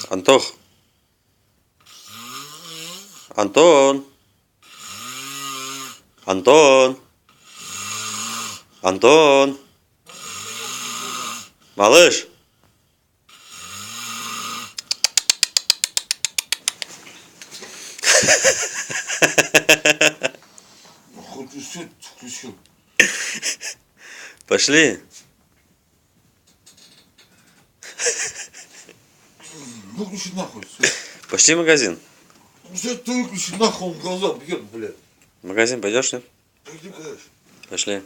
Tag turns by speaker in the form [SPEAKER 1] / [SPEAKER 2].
[SPEAKER 1] Антох. Антон. Антон. Антон. Малыш.
[SPEAKER 2] Хоть и свет включил.
[SPEAKER 1] Пошли.
[SPEAKER 2] Выключи нахуй свет.
[SPEAKER 1] Пошли в магазин.
[SPEAKER 2] Свет ты выключи нахуй, он в глаза бьет, блядь.
[SPEAKER 1] В магазин пойдешь, нет?
[SPEAKER 2] Пойди, конечно.
[SPEAKER 1] Пошли.